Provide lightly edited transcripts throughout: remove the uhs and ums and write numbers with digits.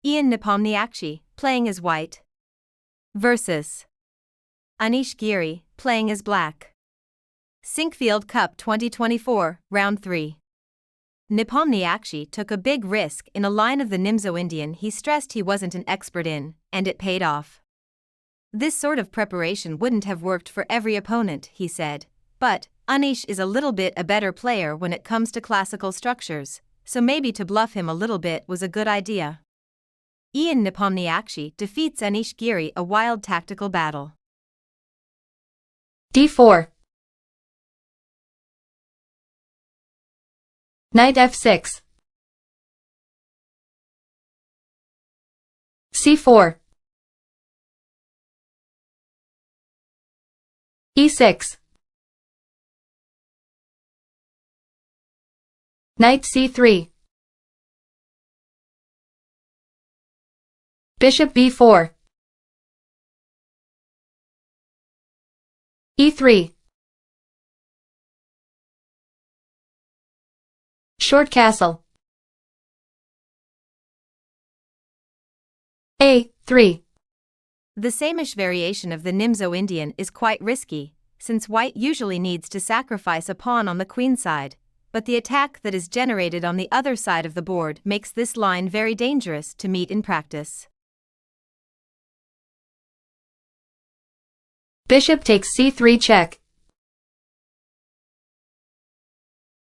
Nepomniachtchi, playing as white, versus Anish Giri, playing as black. Sinquefield Cup 2024, Round 3. Nepomniachtchi took a big risk in a line of the Nimzo-Indian he stressed he wasn't an expert in, and it paid off. This sort of preparation wouldn't have worked for every opponent, he said, but Anish is a little bit a better player when it comes to classical structures, so maybe to bluff him a little bit was a good idea. Nepomniachtchi defeats Anish Giri, a wild tactical battle. d4. Knight f6. c4. e6. Knight c3. Bishop b4. e3. Short castle. a3. The same-ish variation of the Nimzo-Indian is quite risky, since white usually needs to sacrifice a pawn on the queen side, but the attack that is generated on the other side of the board makes this line very dangerous to meet in practice. Bishop takes c3 check.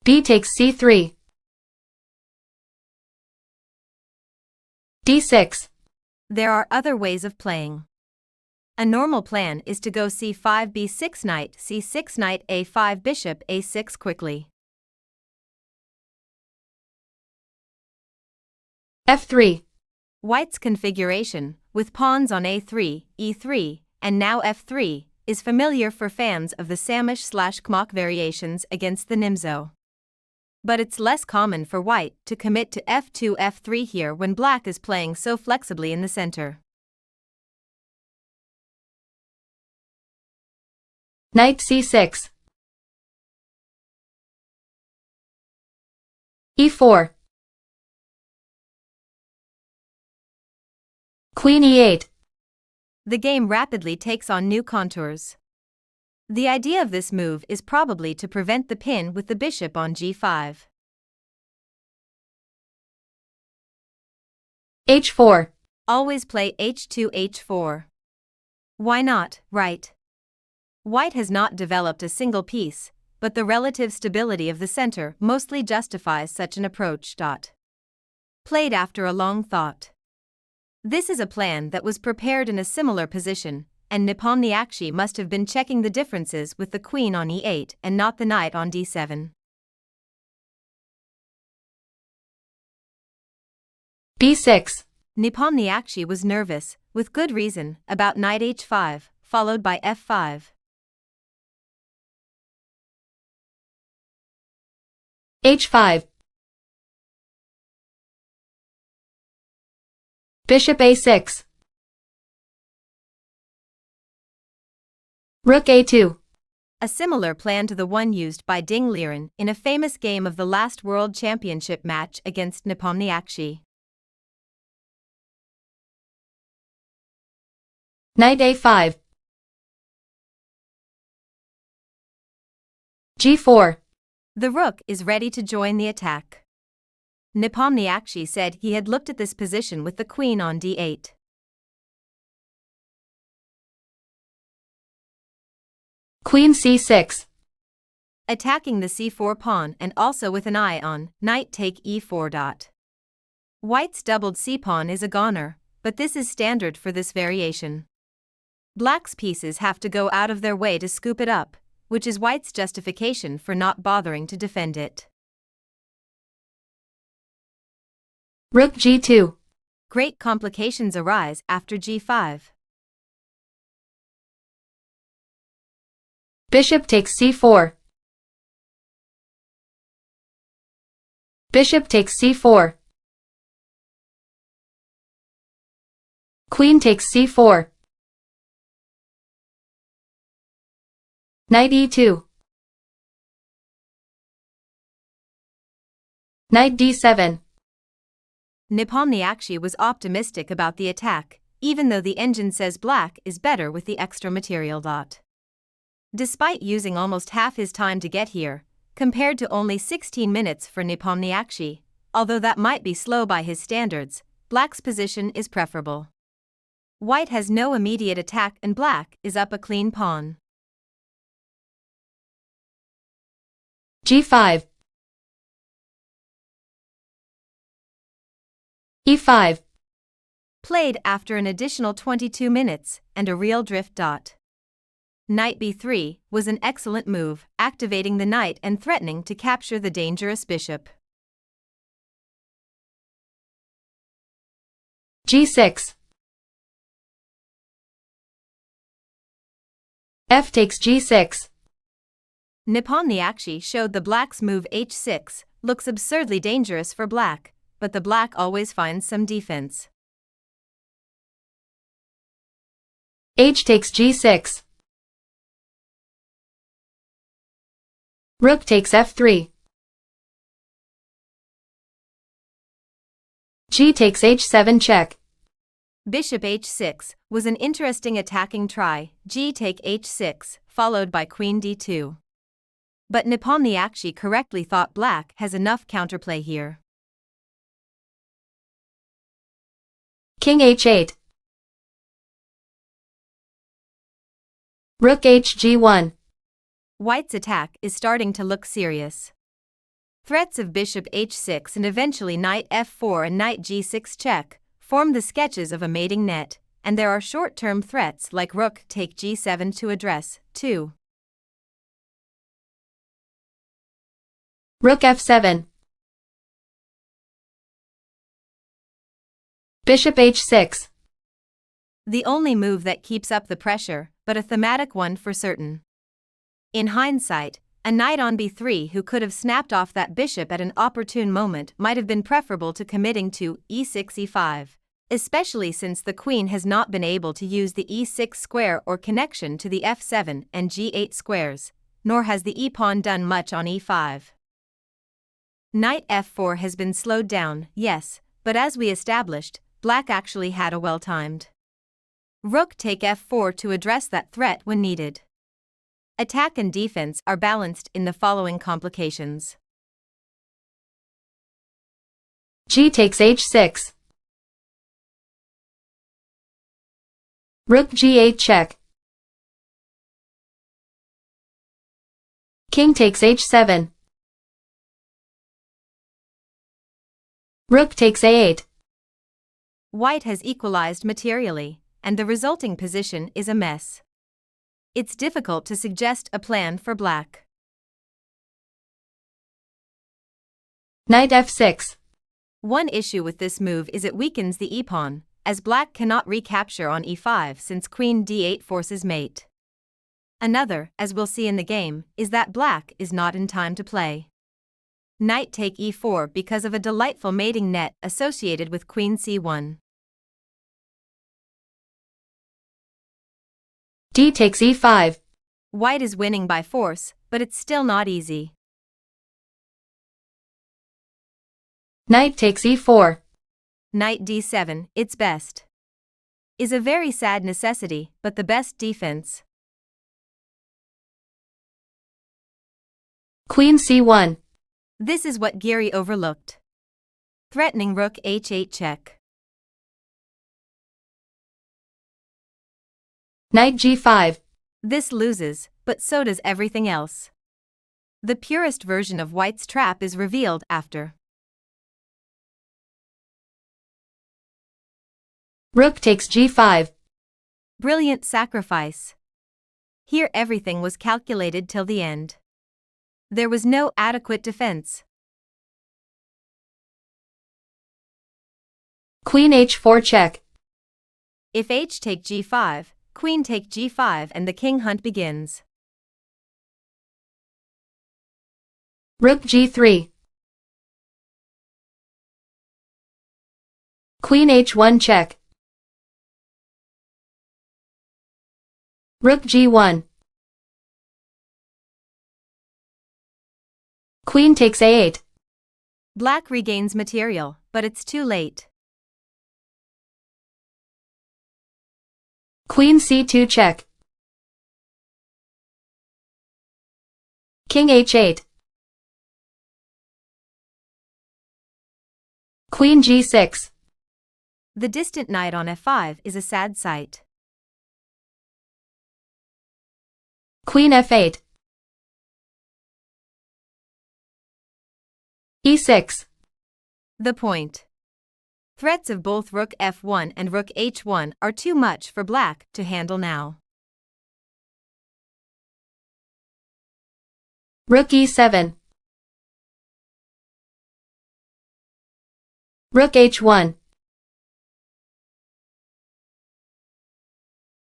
B takes c3. d6. There are other ways of playing. A normal plan is to go c5 b6 knight c6 knight a5 bishop a6 quickly. f3. White's configuration, with pawns on a3, e3, and now f3, is familiar for fans of the Samish/Khmak variations against the Nimzo. But it's less common for white to commit to f2 f3 here when black is playing so flexibly in the center. Knight c6. e4. Queen e8. The game rapidly takes on new contours. The idea of this move is probably to prevent the pin with the bishop on g5. h4. Always play h2 h4. Why not, right? White has not developed a single piece, but the relative stability of the center mostly justifies such an approach. Played after a long thought. This is a plan that was prepared in a similar position, and Nepomniachtchi must have been checking the differences with the queen on e8 and not the knight on d7. b6. Nepomniachtchi was nervous, with good reason, about knight h5, followed by f5. h5. Bishop a6. Rook a2. A similar plan to the one used by Ding Liren in a famous game of the last World Championship match against Nepomniachtchi. Knight a5. g4. The rook is ready to join the attack. Nepomniachtchi said he had looked at this position with the queen on d8. Queen c6. Attacking the c4 pawn and also with an eye on knight take e4. White's doubled c-pawn is a goner, but this is standard for this variation. Black's pieces have to go out of their way to scoop it up, which is white's justification for not bothering to defend it. Rook g2. Great complications arise after g5. Bishop takes c4. Bishop takes c4. Queen takes c4. Knight e2. Knight d7. Nepomniachtchi was optimistic about the attack, even though the engine says black is better with the extra material. Despite using almost half his time to get here, compared to only 16 minutes for Nepomniachtchi, although that might be slow by his standards, black's position is preferable. White has no immediate attack and black is up a clean pawn. G5 E5 Played after an additional 22 minutes and a real drift. Knight b3 was an excellent move, activating the knight and threatening to capture the dangerous bishop. G6 F takes G6. Nepomniachtchi showed the black's move h6 looks absurdly dangerous for black, but the black always finds some defense. H takes G6. Rook takes F3. G takes H7 check. Bishop h6 was an interesting attacking try, G take h6, followed by Queen d2. But Nepomniachtchi correctly thought black has enough counterplay here. King h8. Rook hg1. White's attack is starting to look serious. Threats of bishop h6 and eventually knight f4 and knight g6 check form the sketches of a mating net, and there are short-term threats like rook take g7 to address, too. Rook f7. Bishop h6. The only move that keeps up the pressure, but a thematic one for certain. In hindsight, a knight on b3 who could have snapped off that bishop at an opportune moment might have been preferable to committing to e6 e5, especially since the queen has not been able to use the e6 square or connection to the f7 and g8 squares, nor has the e-pawn done much on e5. Knight f4 has been slowed down, yes, but as we established, black actually had a well-timed rook take f4 to address that threat when needed. Attack and defense are balanced in the following complications. G takes h6. Rook g8 check. King takes h7. Rook takes a8. White has equalized materially, and the resulting position is a mess. It's difficult to suggest a plan for black. Knight f6. One issue with this move is it weakens the e-pawn, as black cannot recapture on e5 since queen d8 forces mate. Another, as we'll see in the game, is that black is not in time to play. Knight take e4 because of a delightful mating net associated with queen c1. D takes e5. White is winning by force, but it's still not easy. Knight takes e4. Knight d7, its best. Is a very sad necessity, but the best defense. Queen c1. This is what Giri overlooked. Threatening rook h8 check. Knight g5. This loses, but so does everything else. The purest version of White's trap is revealed after. Rook takes g5. Brilliant sacrifice. Here everything was calculated till the end. There was no adequate defense. Queen h4 check. If h take g5, queen take g5 and the king hunt begins. Rook g3. Queen h1 check. Rook g1. Queen takes a8. Black regains material, but it's too late. Queen c2 check. King h8. Queen g6. The distant knight on f5 is a sad sight. Queen f8. e6. The point. Threats of both rook f1 and rook h1 are too much for black to handle now. Rook e7. Rook h1.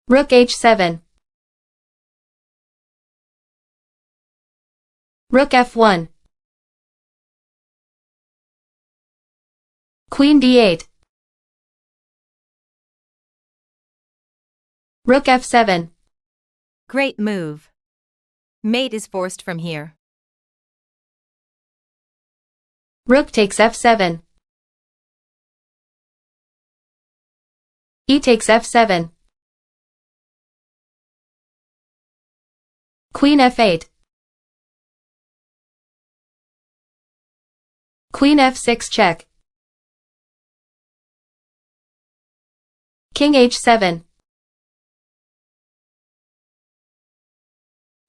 Rook h7. Rook f1. Queen d8. Rook f7. Great move. Mate is forced from here. Rook takes f7. E takes f7. Queen f8. Queen f6 check. King h7.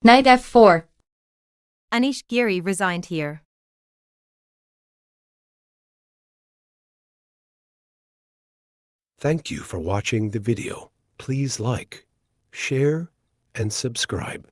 Knight f4. Anish Giri resigned here. Thank you for watching the video. Please like, share, and subscribe.